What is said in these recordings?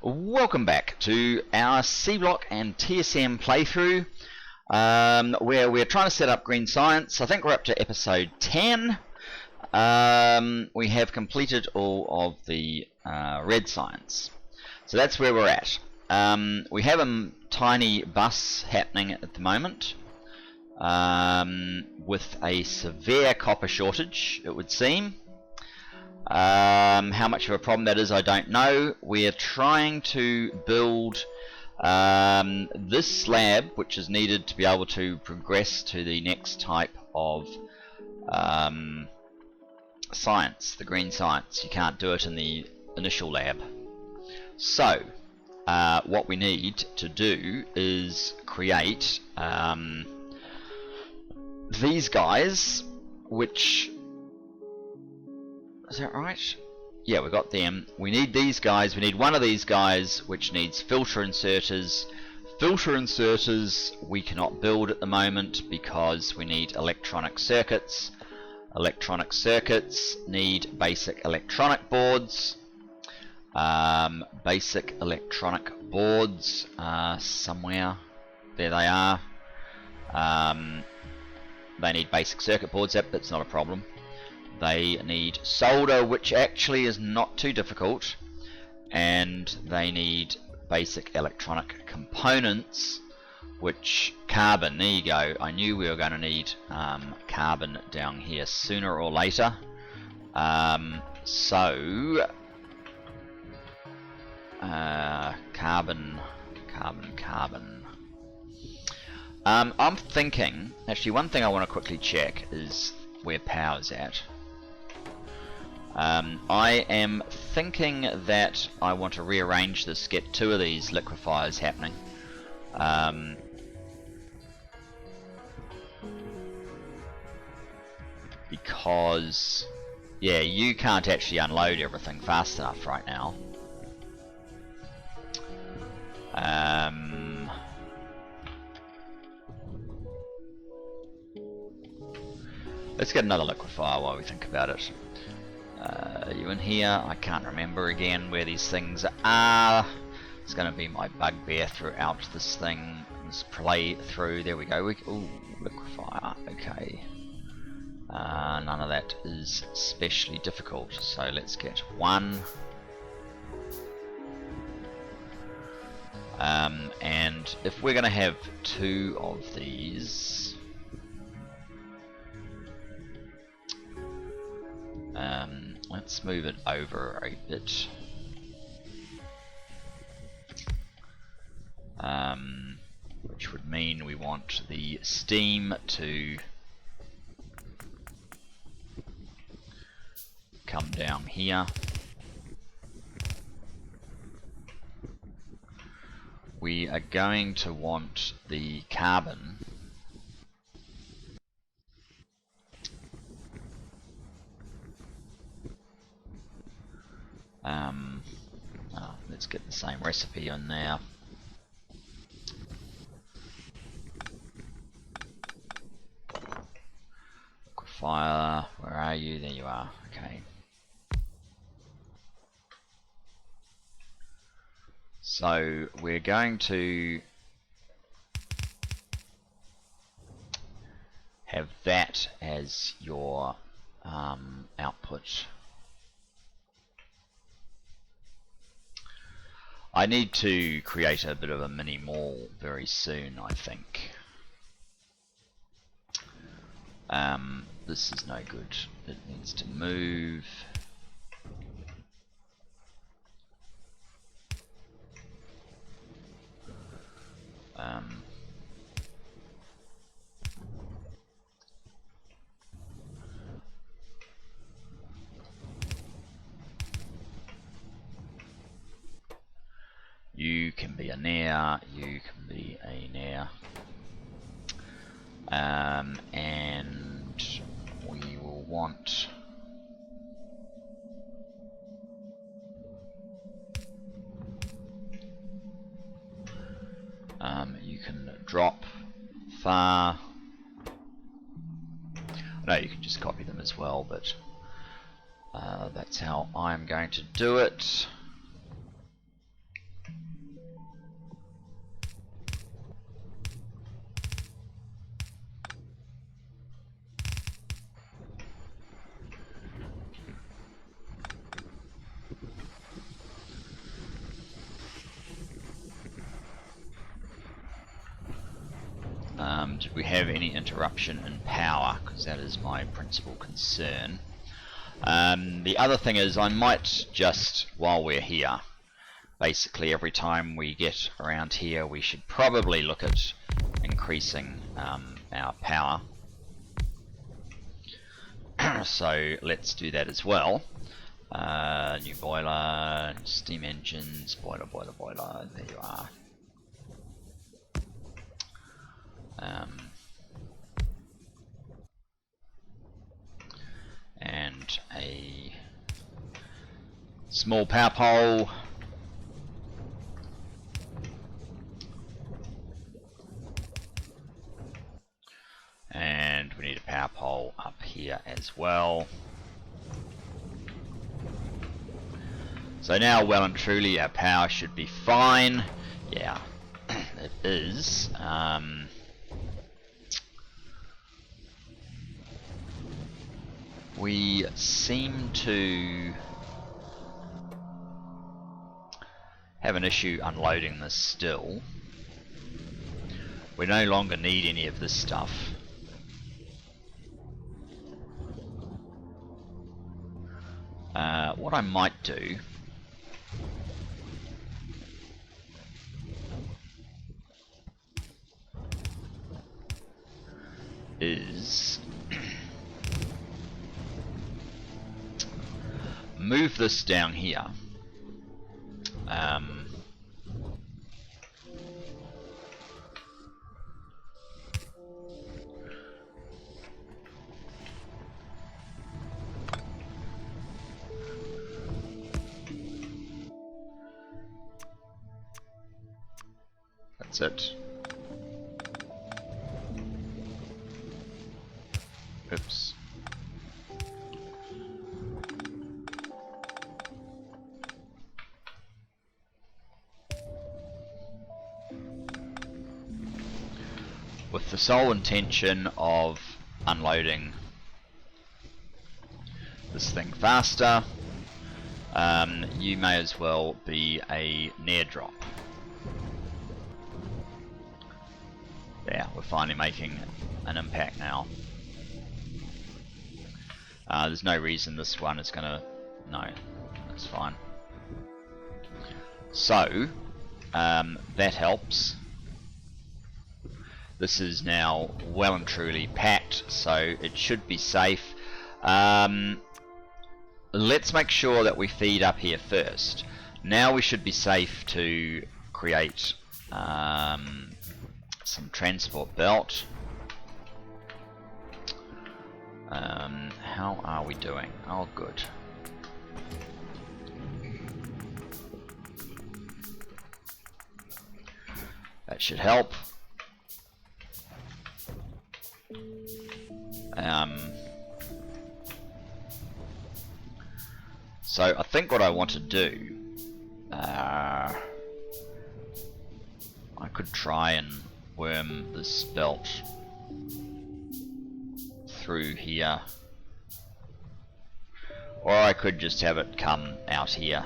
Welcome back to our Seablock and TSM playthrough, where we're trying to set up green science. I think we're up to episode 10. We have completed all of the red science, so that's where we're at. We have a tiny bus happening at the moment, with a severe copper shortage, it would seem. How much of a problem that is, I don't know. We're trying to build this slab, which is needed to be able to progress to the next type of science, the green science. You can't do it in the initial lab. So, what we need to do is create these guys, which... Is that right? Yeah, we got them. We need these guys. We need one of these guys, which needs filter inserters. Filter inserters we cannot build at the moment because we need electronic circuits. Electronic circuits need basic electronic boards. Basic electronic boards somewhere. There they are. They need basic circuit boards. Yep, that's not a problem. They need solder, which actually is not too difficult, and they need basic electronic components, which carbon. There you go. I knew we were going to need carbon down here sooner or later. Carbon. I'm thinking, actually, one thing I want to quickly check is where power's at. I am thinking that I want to rearrange this, get two of these liquefiers happening. Because, yeah, you can't actually unload everything fast enough right now. Let's get another liquefier while we think about it. Are you in here? I can't remember again where these things are. It's going to be my bugbear throughout this thing. This play through. There we go. Ooh, liquefier. Okay. None of that is especially difficult. So let's get one. And if we're going to have two of these... let's move it over a bit. Which would mean we want the steam to come down here. We are going to want the carbon let's get the same recipe on there. Liquefier, where are you? There you are. Okay. So we're going to have that as your output. I need to create a bit of a mini mall very soon, I think. This is no good. It needs to move. You can be a nair, you can be a nair. And we will want you can drop far. No, you can just copy them as well, but that's how I'm going to do it. we have any interruption in power, because that is my principal concern. The other thing is, I might just, while we're here, basically every time we get around here, we should probably look at increasing our power. So let's do that as well. New boiler, steam engines, boiler, there you are. And a small power pole. And we need a power pole up here as well. So now, well and truly, our power should be fine. Yeah, it is. We seem to have an issue unloading this still. We no longer need any of this stuff. What I might do is move this down here. That's it. Oops. With the sole intention of unloading this thing faster, you may as well be a near drop. Yeah, we're finally making an impact now. There's no reason this one is gonna... No, that's fine. So, that helps. This is now well and truly packed, so it should be safe. Let's make sure that we feed up here first. Now we should be safe to create some transport belt. How are we doing? Oh, good. That should help. So I think what I want to do, I could try and worm this belt through here, or I could just have it come out here.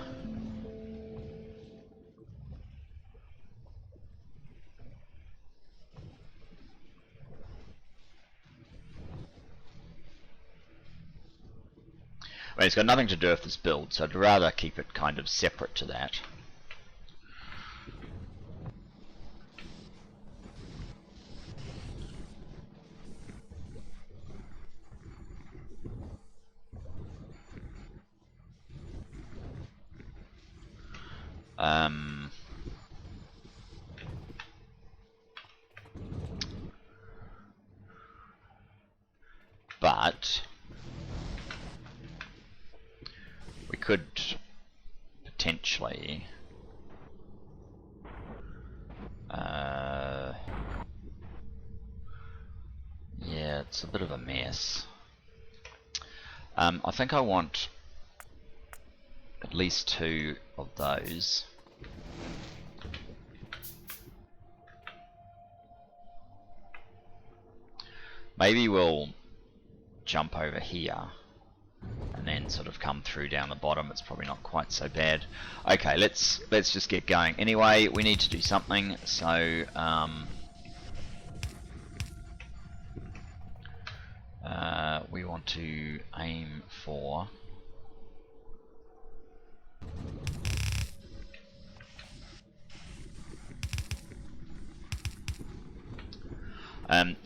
I mean, it's got nothing to do with this build, so I'd rather keep it kind of separate to that. But we could potentially yeah, it's a bit of a mess. I think I want at least 2 of those. Maybe we'll jump over here and then sort of come through down the bottom. It's probably not quite so bad. Okay, let's just get going. Anyway, we need to do something, so we want to aim for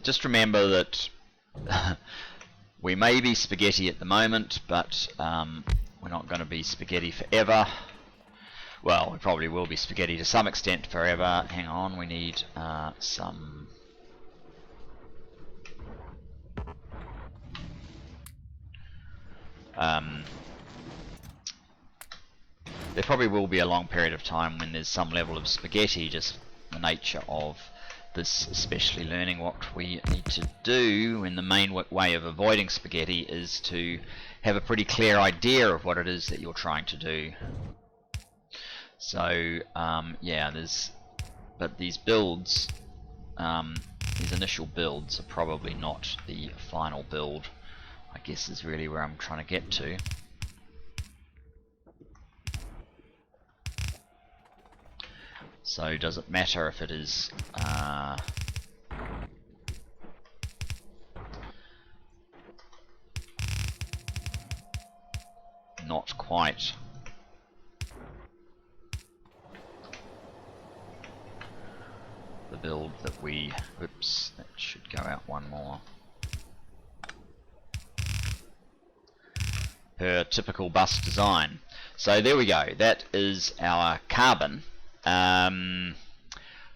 just remember that we may be spaghetti at the moment, but we're not going to be spaghetti forever. Well, we probably will be spaghetti to some extent forever. Hang on, we need some... there probably will be a long period of time when there's some level of spaghetti, just the nature of this, especially learning what we need to do. And the main way of avoiding spaghetti is to have a pretty clear idea of what it is that you're trying to do. So yeah, but these builds, these initial builds are probably not the final build, I guess, is really where I'm trying to get to. So does it matter if it is not quite the build that we... Oops, that should go out one more. Per typical bus design. So there we go, that is our carbon.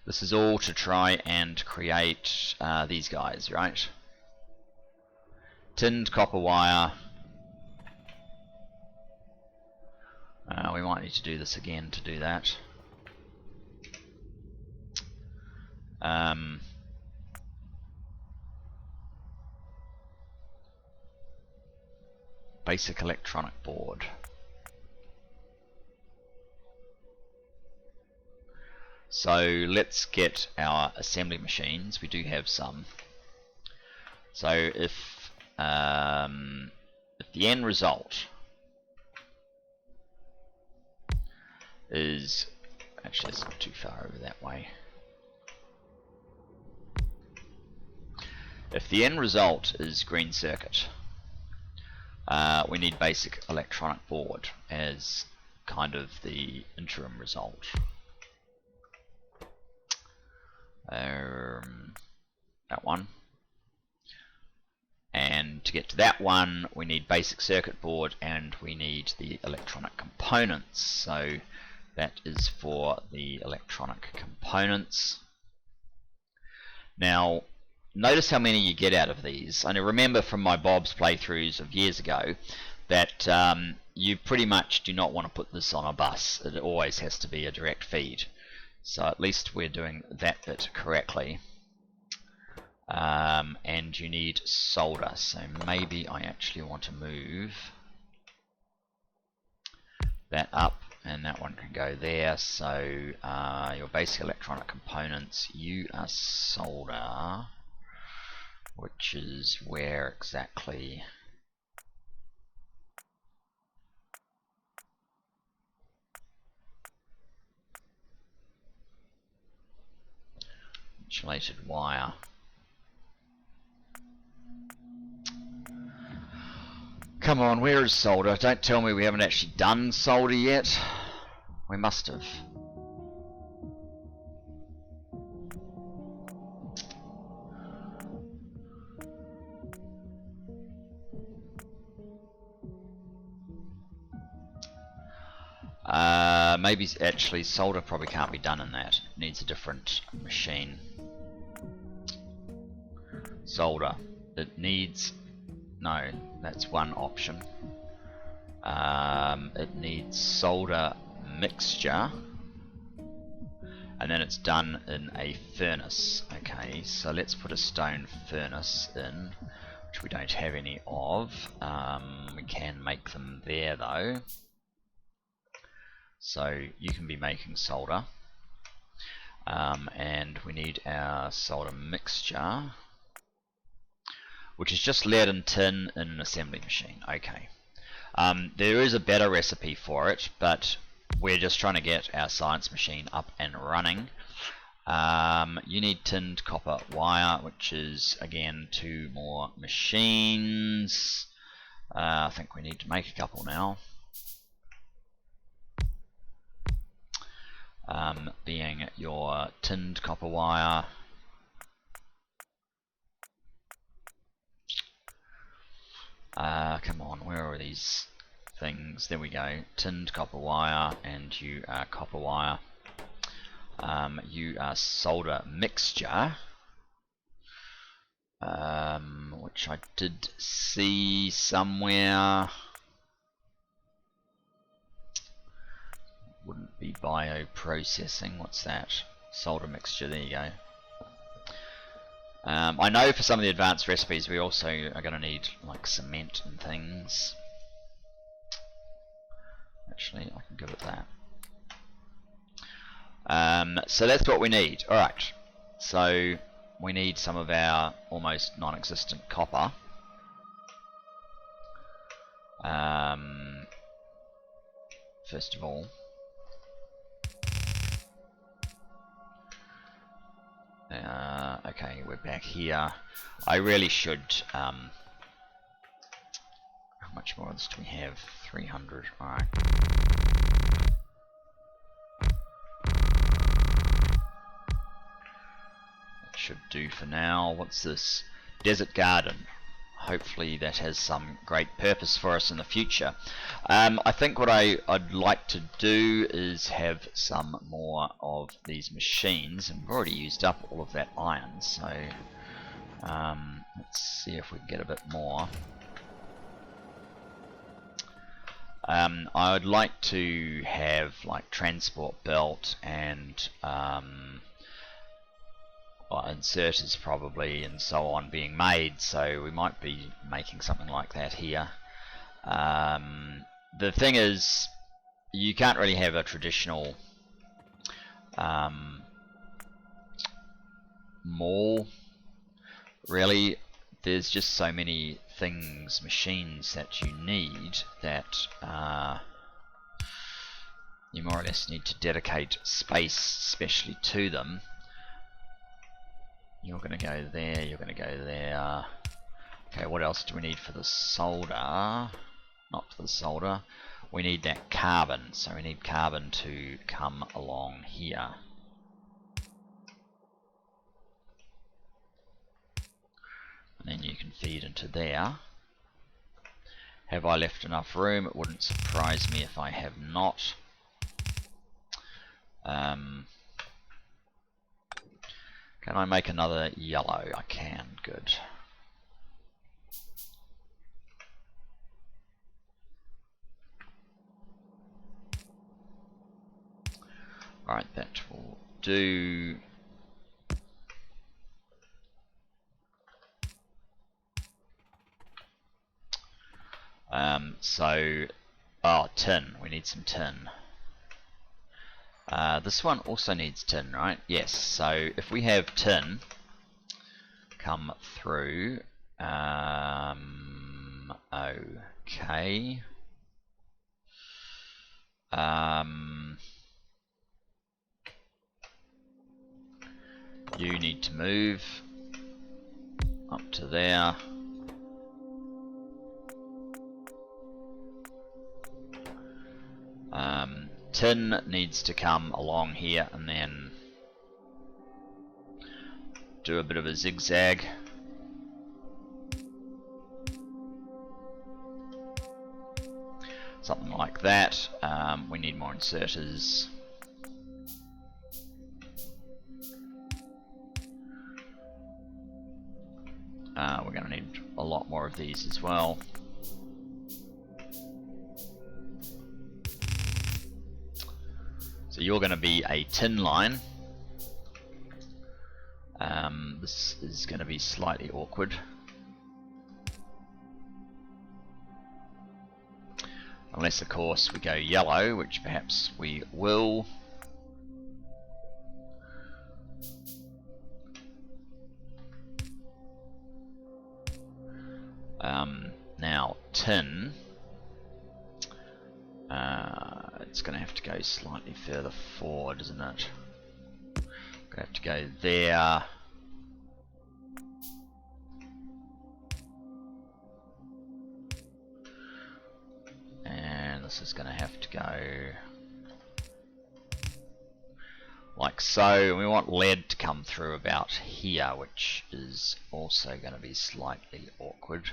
This is all to try and create these guys, right? Tinned copper wire. We might need to do this again to do that. Basic electronic board. So let's get our assembly machines. We do have some. So if the end result is... Actually, that's not too far over that way. If the end result is green circuit, we need basic electronic board as kind of the interim result. That one. And to get to that one, we need basic circuit board and we need the electronic components. So that is for the electronic components. Now, notice how many you get out of these. And I remember from my Bob's playthroughs of years ago that you pretty much do not want to put this on a bus. It always has to be a direct feed. So at least we're doing that bit correctly. And you need solder. So maybe I actually want to move that up, and that one can go there. So your basic electronic components, you are solder, which is where exactly? Insulated wire. Come on, where is solder? Don't tell me we haven't actually done solder yet. We must have. Maybe actually solder probably can't be done in that. It needs a different machine. Solder. It needs... No, that's one option. It needs solder mixture, and then it's done in a furnace. Okay, so let's put a stone furnace in, which we don't have any of. We can make them there though. So you can be making solder, and we need our solder mixture, which is just lead and tin in an assembly machine. Okay. There is a better recipe for it, but we're just trying to get our science machine up and running. You need tinned copper wire, which is again 2 more machines. I think we need to make a couple now. Being your tinned copper wire. Come on, where are these things? There we go. Tinned copper wire, and you are copper wire. You are solder mixture, which I did see somewhere. Wouldn't be bioprocessing. What's that? Solder mixture. There you go. I know for some of the advanced recipes we also are going to need like cement and things. Actually, I can give it that. So that's what we need. Alright, so we need some of our almost non-existent copper. First of all, okay, we're back here. I really should, how much more of this do we have? 300, alright. Should do for now. What's this? Desert garden. Hopefully that has some great purpose for us in the future. I think what I'd like to do is have some more of these machines, and we've already used up all of that iron, so let's see if we can get a bit more. I would like to have like transport belt and inserters probably and so on being made, so we might be making something like that here. The thing is, you can't really have a traditional mall, really. There's just so many things, machines that you need that you more or less need to dedicate space especially to them. You're going to go there, you're going to go there. Okay, what else do we need for the solder? Not for the solder. We need that carbon, so we need carbon to come along here. And then you can feed into there. Have I left enough room? It wouldn't surprise me if I have not. Can I make another yellow? I can, good. Alright, that will do. Tin. We need some tin. This one also needs tin, right? Yes, so if we have tin come through, okay. You need to move up to there. Tin needs to come along here and then do a bit of a zigzag. Something like that. We need more inserters. We're going to need a lot more of these as well. So you're going to be a tin line. This is going to be slightly awkward. Unless, of course, we go yellow, which perhaps we will. Now, tin. It's going to have to go slightly further forward, isn't it? Gonna have to go there. And this is gonna have to go like so. We want lead to come through about here, which is also going to be slightly awkward.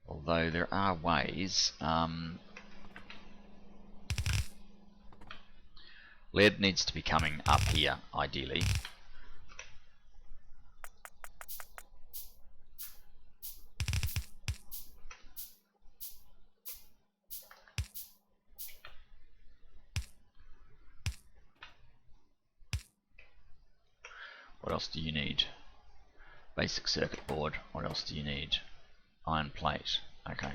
Although there are ways. Lead needs to be coming up here, ideally. What else do you need? Basic circuit board. What else do you need? Iron plate. Okay.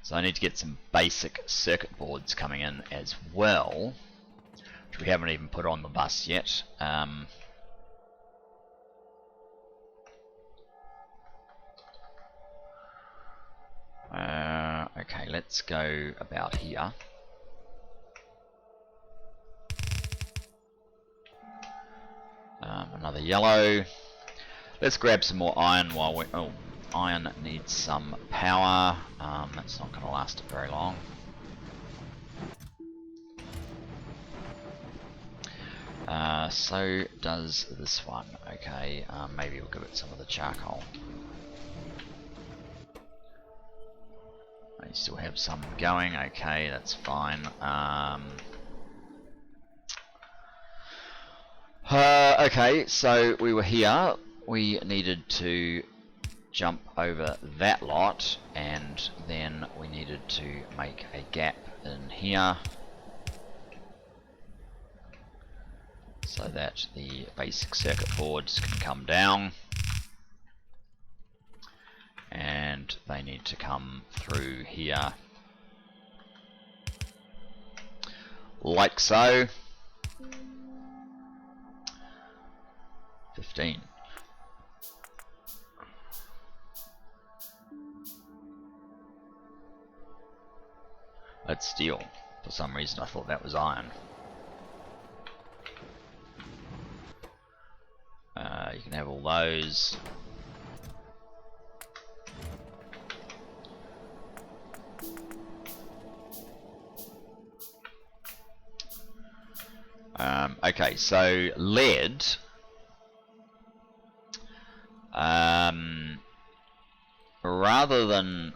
So I need to get some basic circuit boards coming in as well, which we haven't even put on the bus yet. Okay, let's go about here. Another yellow. Let's grab some more iron while we... Oh, iron needs some power. That's not going to last it very long. So does this one. Okay, maybe we'll give it some of the charcoal. I still have some going. Okay, that's fine. Okay, so we were here. We needed to jump over that lot, and then we needed to make a gap in here so that the basic circuit boards can come down, and they need to come through here like so. 15. That's steel. For some reason I thought that was iron. You can have all those. Okay, so lead. Rather than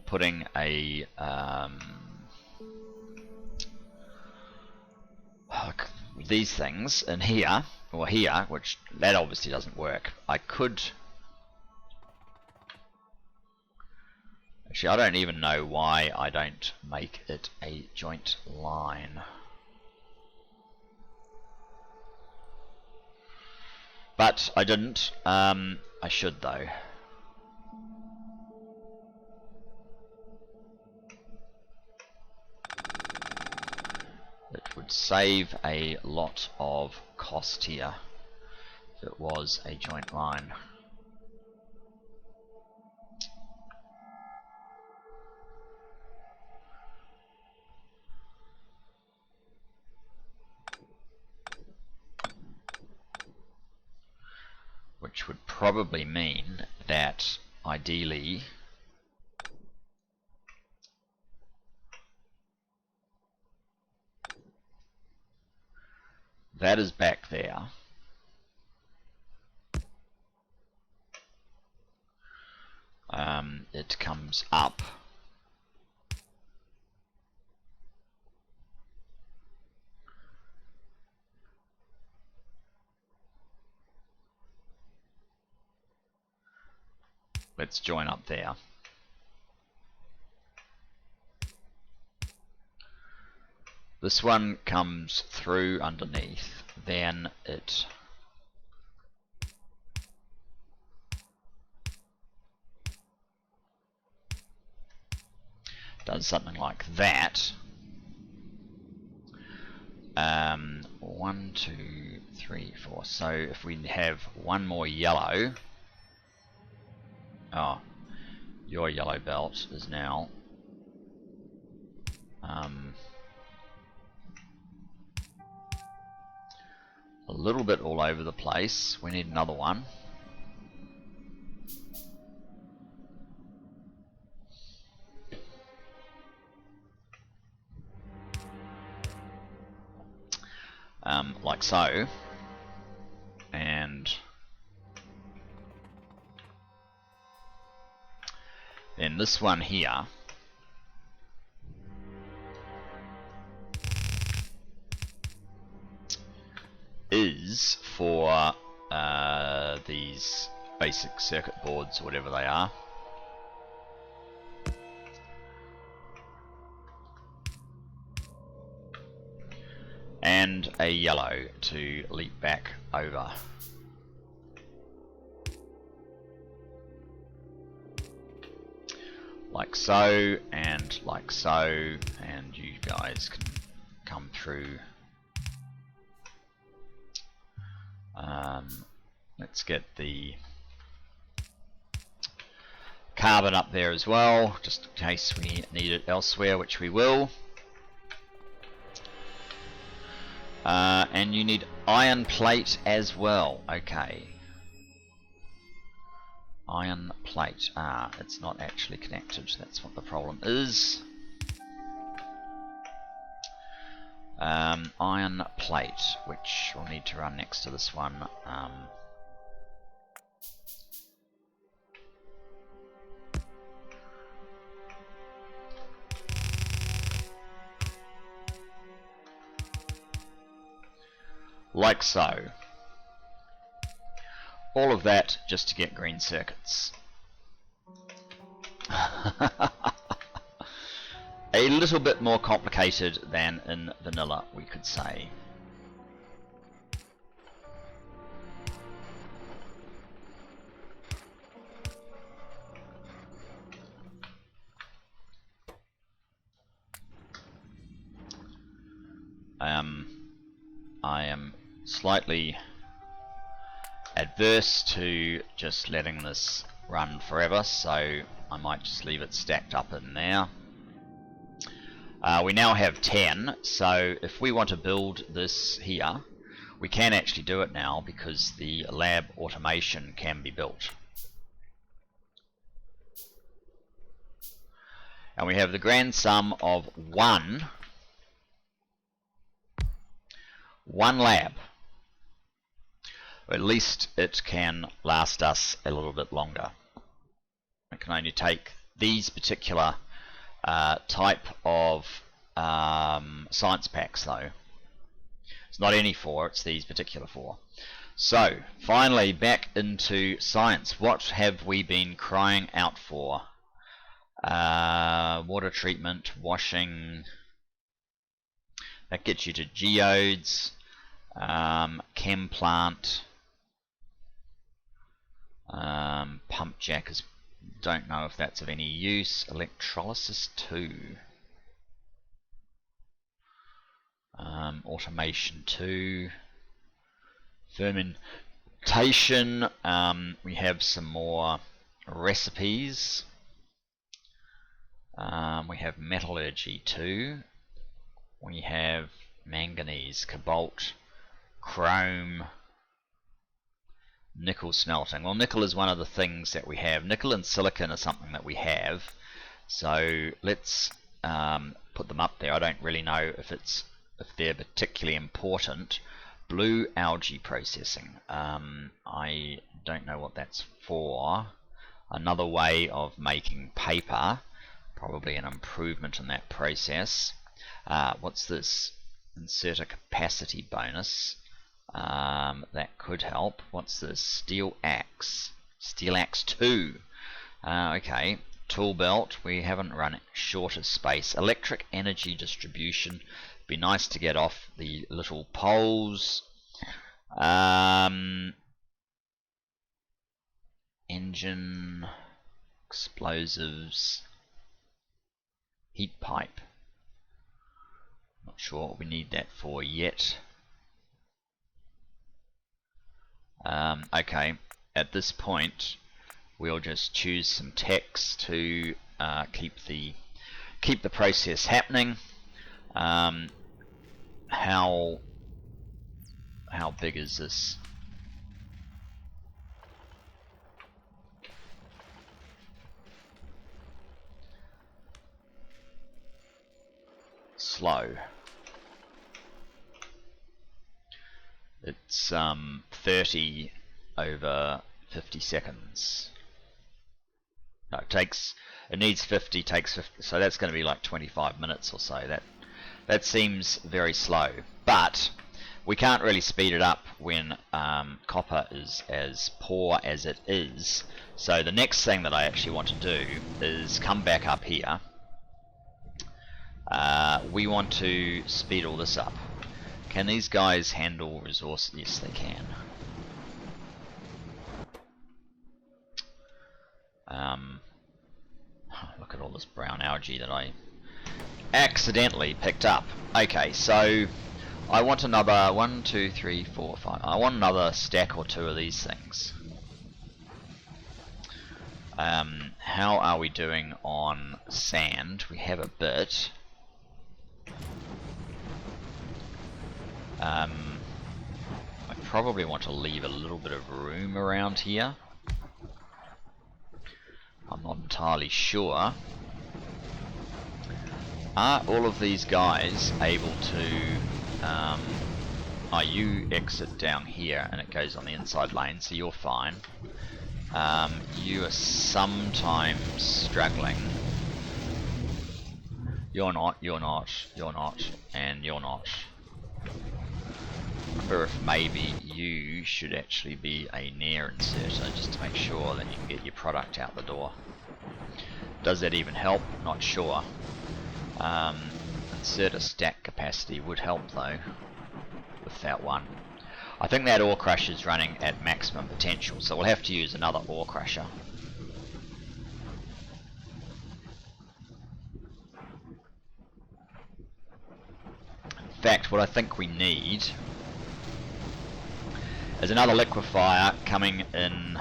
putting a these things in here or here, which that obviously doesn't work, I could actually, I don't even know why I don't make it a joint line. But I didn't. I should though. It would save a lot of cost here if it was a joint line. Which would probably mean that ideally that is back there. It comes up. Let's join up there. This one comes through underneath, then it does something like that. 1, 2, 3, 4. So if we have one more yellow, oh, your yellow belt is now a little bit all over the place. We need another one. Like so. And then this one here is for these basic circuit boards, whatever they are. And a yellow to leap back over. Like so, and like so, and you guys can come through. Let's get the carbon up there as well, just in case we need it elsewhere, which we will. And you need iron plate as well. Okay. Iron plate. Ah, it's not actually connected. That's what the problem is. Iron plate, which we'll need to run next to this one. Like so. All of that just to get green circuits. A little bit more complicated than in vanilla, we could say. I am slightly adverse to just letting this run forever, so I might just leave it stacked up in there. We now have 10, so if we want to build this here, we can actually do it now because the lab automation can be built. And we have the grand sum of one lab. Or at least it can last us a little bit longer. It can only take these particular type of science packs though. It's not any 4, it's these particular 4. So, finally back into science. What have we been crying out for? Water treatment, washing. That gets you to geodes, chem plant, pump jackers. Don't know if that's of any use. Electrolysis 2. Automation 2. Fermentation. We have some more recipes. We have metallurgy 2. We have manganese, cobalt, chrome, nickel smelting. Well, nickel is one of the things that we have. Nickel and silicon are something that we have. So let's put them up there. I don't really know if they're particularly important. Blue algae processing. I don't know what that's for. Another way of making paper. Probably an improvement in that process. What's this? Insert a capacity bonus. That could help. What's this? Steel axe. Steel axe 2. Okay. Tool belt. We haven't run it. Shorter space. Electric energy distribution. Be nice to get off the little poles. Engine. Explosives. Heat pipe. Not sure what we need that for yet. Okay, at this point we'll just choose some text to keep the process happening. How big is this? Slow. It's 30 over 50 seconds. No, it needs 50, takes 50, so that's going to be like 25 minutes or so. That seems very slow, but we can't really speed it up when copper is as poor as it is. So the next thing that I actually want to do is come back up here. We want to speed all this up. Can these guys handle resources? Yes, they can. Look at all this brown algae that I accidentally picked up. Okay, so I want another 1, 2, 3, 4, 5. I want another stack or two of these things. How are we doing on sand? We have a bit. I probably want to leave a little bit of room around here. I'm not entirely sure. Are all of these guys able to... you exit down here and it goes on the inside lane, so you're fine. You are sometimes struggling. You're not, you're not, you're not, and you're not. I wonder if maybe you should actually be a near inserter, just to make sure that you can get your product out the door. Does that even help? Not sure. Inserter stack capacity would help though, with that one. I think that ore crusher is running at maximum potential, so we'll have to use another ore crusher. In fact, what I think we need is another liquefier coming in.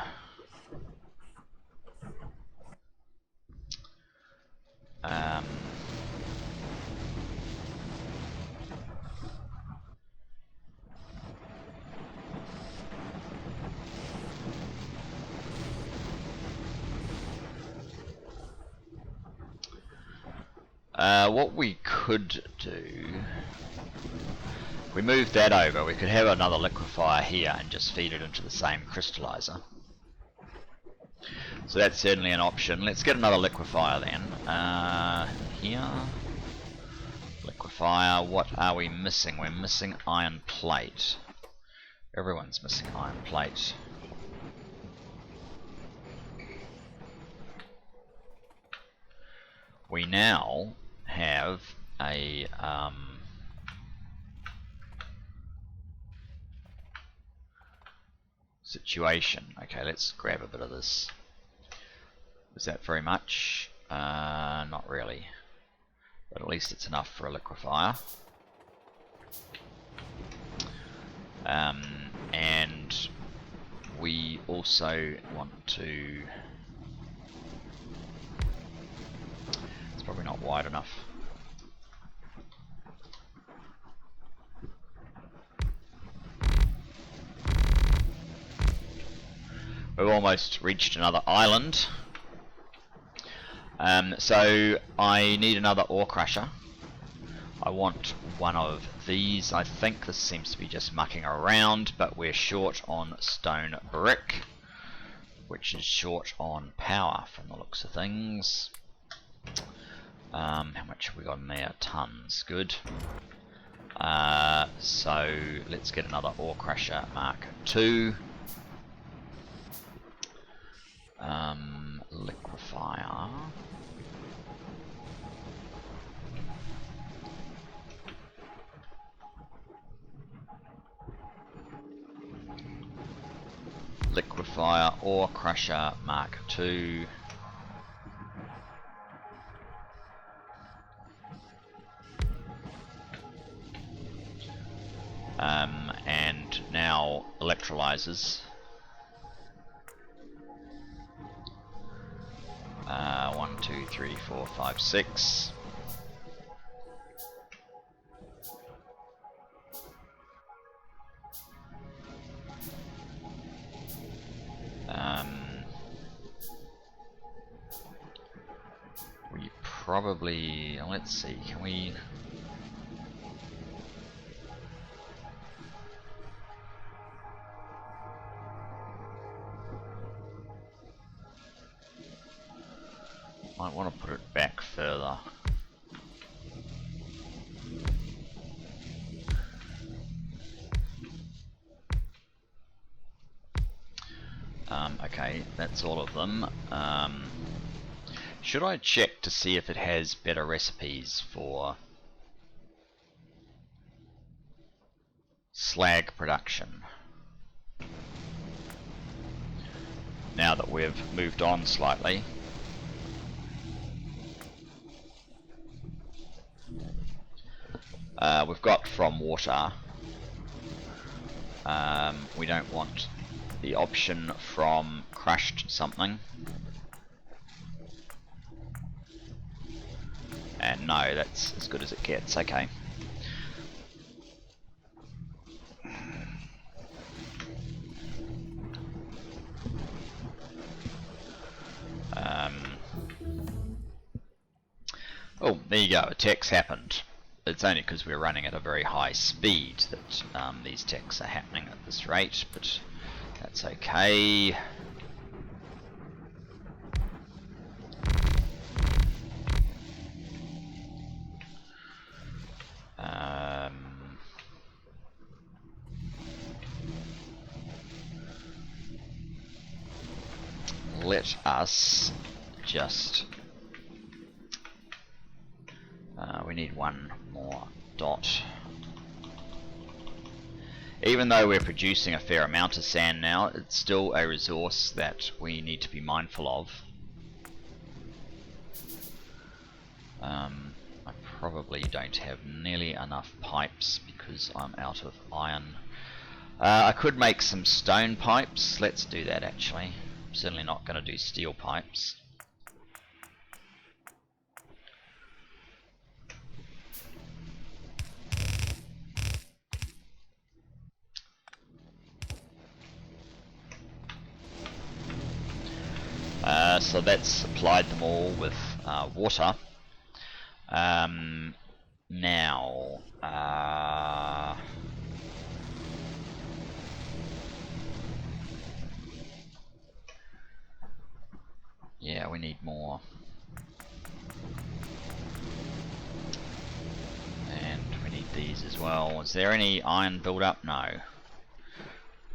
What we could do, if we move that over, we could have another liquefier here and just feed it into the same crystallizer. So that's certainly an option. Let's get another liquefier then. Here. Liquefier, what are we missing? We're missing iron plate. Everyone's missing iron plate. We now have a situation. Okay, let's grab a bit of this. Is that very much? Not really. But at least it's enough for a liquefier. And we also want to... It's probably not wide enough. We've almost reached another island. So I need another ore crusher. I want one of these. I think this seems to be just mucking around, but we're short on stone brick, which is short on power from the looks of things. How much have we got in there? Tons. Good. So let's get another ore crusher Mark II. Liquefier. Liquefier ore crusher Mark II. And now electrolyzers. 1, 2, 3, 4, 5, 6. We probably, let's see, can we... Might want to put it back further. Okay, that's all of them. Should I check to see if it has better recipes for slag production? Now that we've moved on slightly. We've got from water. We don't want the option from crushed something. And no, that's as good as it gets. Okay. Oh, there you go. A tech's happened. It's only because we're running at a very high speed that these techs are happening at this rate, but that's okay. Let us just... we need one more dot. Even though we're producing a fair amount of sand now, it's still a resource that we need to be mindful of. I probably don't have nearly enough pipes because I'm out of iron. I could make some stone pipes. Let's do that actually. I'm certainly not going to do steel pipes. So that's supplied them all with water. Now, yeah, we need more. And we need these as well. Is there any iron build up? No.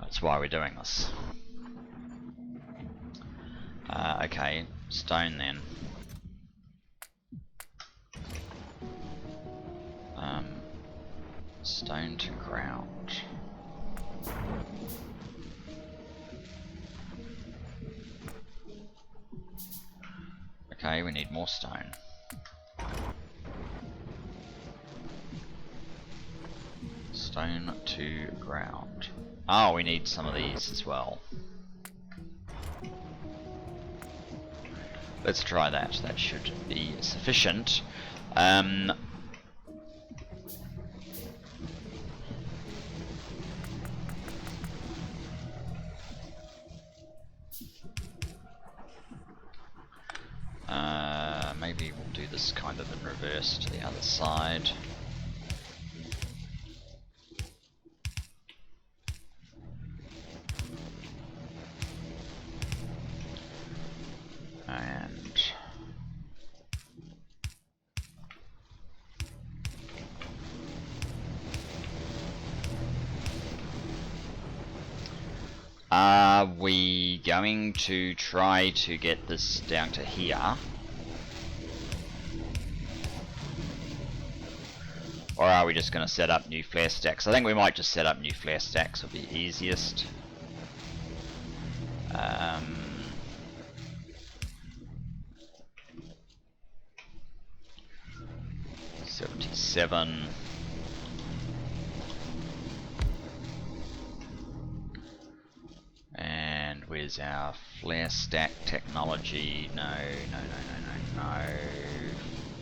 That's why we're doing this. Okay, stone then. Stone to ground. Okay, we need more stone. Stone to ground. Oh, we need some of these as well. Let's try that. That should be sufficient. Maybe we'll do this kind of in reverse to the other side. Are we going to try to get this down to here? Or are we just going to set up new flare stacks? I think we might just set up new flare stacks, would be easiest. 77. And where's is our flare stack technology? No, no, no, no, no, no.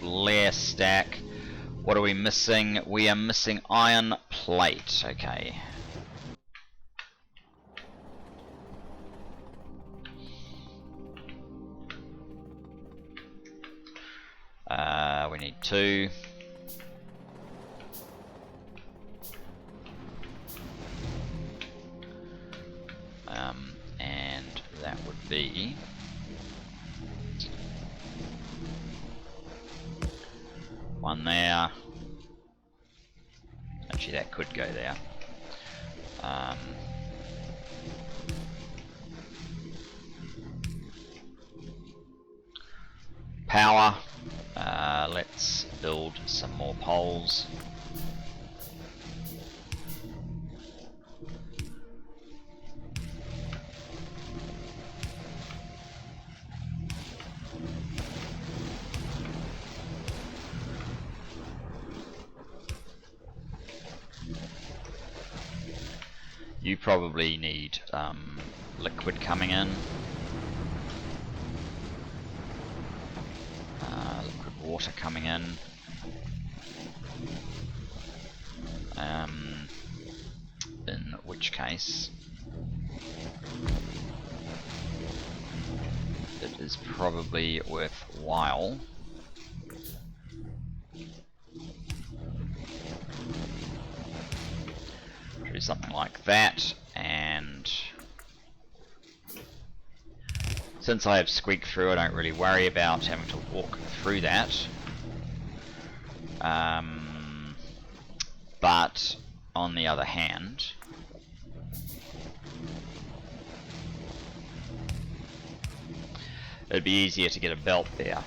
Flare stack. What are we missing? We are missing iron plate. Okay. We need 2. And that would be 1 there. Actually, that could go there. Power. Let's build some more poles. You probably need liquid coming in. Liquid water coming in. In which case it is probably worthwhile to do something like that, and since I have squeaked through, I don't really worry about having to walk through that. But on the other hand, it'd be easier to get a belt there.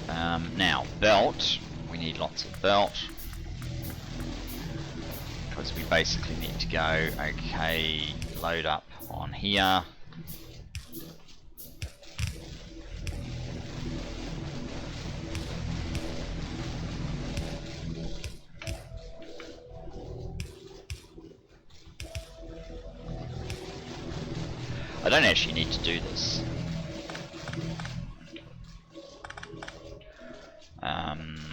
Now, belt, we need lots of belt, because we basically need to go, okay, load up on here. I don't actually need to do this.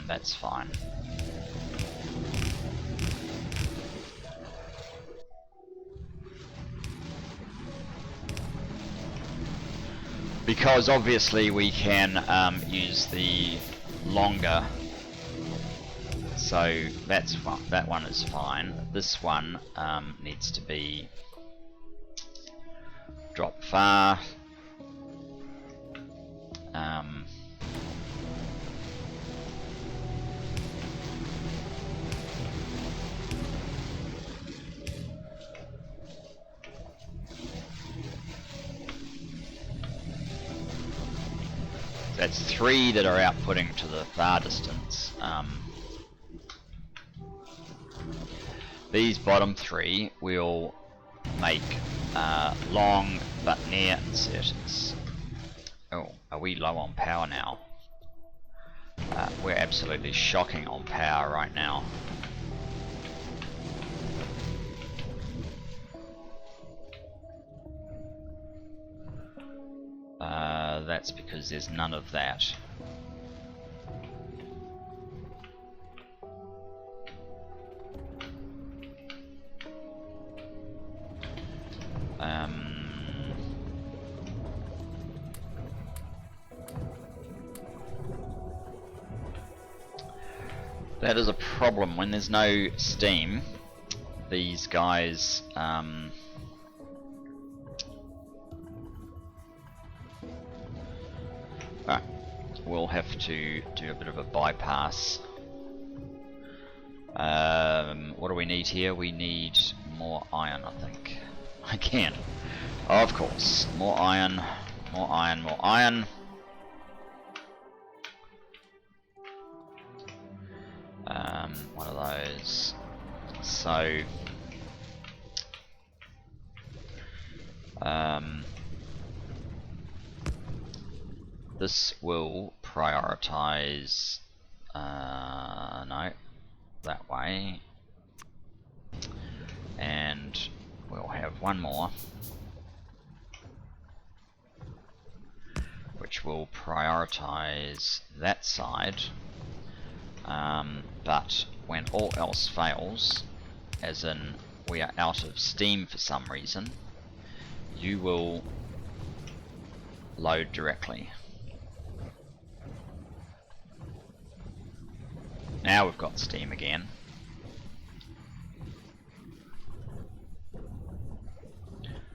That's fine. Because obviously we can use the longer, so that's fine. That one is fine. This one needs to be drop far. That's 3 that are outputting to the far distance. These bottom 3 will make long but near inserters. Oh, are we low on power now? We're absolutely shocking on power right now. That's because there's none of that. That is a problem. When there's no steam, these guys we'll have to do a bit of a bypass. What do we need here? We need more iron, I think. Again, of course, more iron, more iron, more iron. One of those. So this will prioritize no, that way, and we'll have one more which will prioritize that side, but when all else fails, as in we are out of steam for some reason, you will load directly. Now we've got steam again.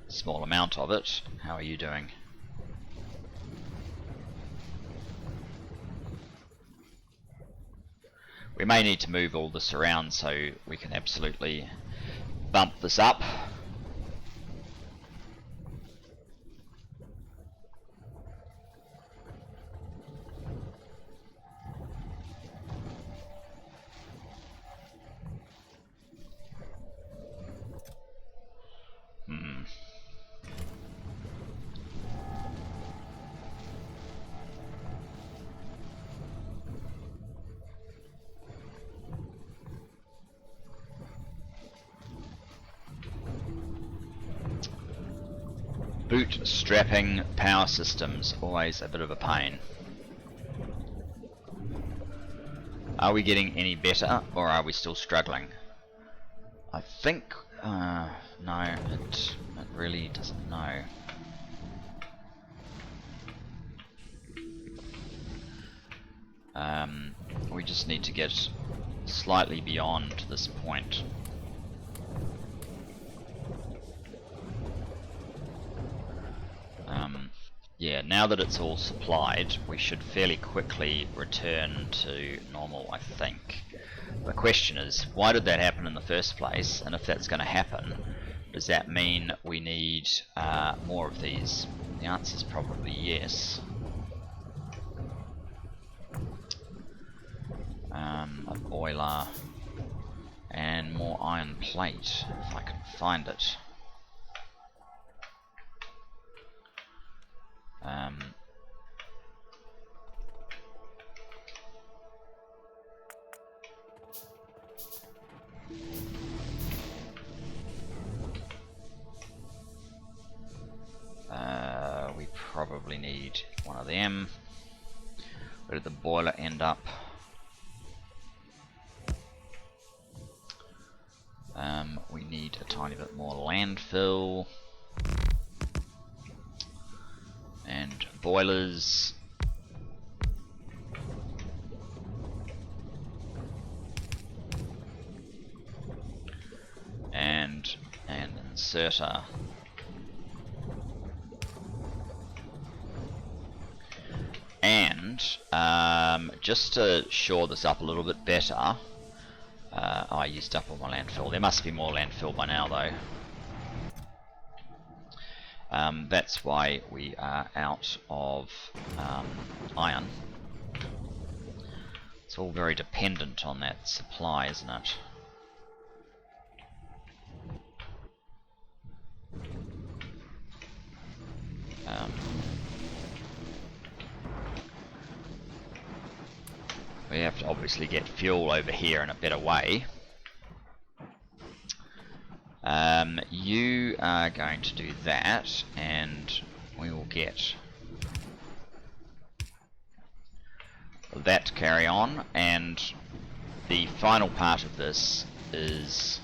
Small amount of it. How are you doing? We may need to move all this around so we can absolutely bump this up. Bootstrapping power systems, always a bit of a pain. Are we getting any better, or are we still struggling? I think, no, it really doesn't know. We just need to get slightly beyond this point. Yeah, now that it's all supplied, we should fairly quickly return to normal, I think. The question is, why did that happen in the first place? And if that's going to happen, does that mean we need more of these? The answer is probably yes. A boiler and more iron plate, if I can find it. We probably need one of them. Where did the boiler end up? We need a tiny bit more landfill and boilers. And an inserter. And just to shore this up a little bit better, I used up all my landfill. There must be more landfill by now though. That's why we are out of iron. It's all very dependent on that supply, isn't it? We have to obviously get fuel over here in a better way. You are going to do that, and we will get that to carry on. And the final part of this is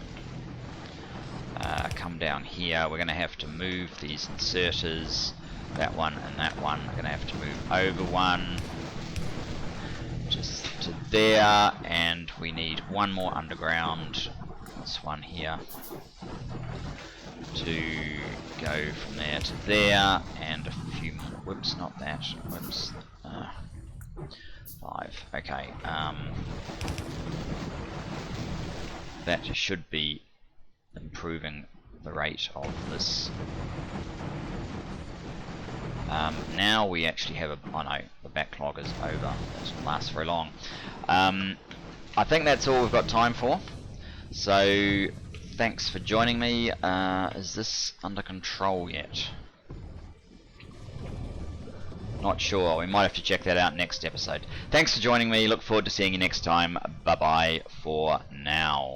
come down here. We're going to have to move these inserters, that one and that one. We're going to have to move over one just to there, and we need one more underground, this one here, to go from there to there, and a few more. Whoops, not that. Whoops. 5. Okay. That should be improving the rate of this. Now we actually have a... oh no, the backlog is over. It doesn't last very long. I think that's all we've got time for. So, thanks for joining me. Is this under control yet? Not sure. We might have to check that out next episode. Thanks for joining me. Look forward to seeing you next time. Bye bye for now.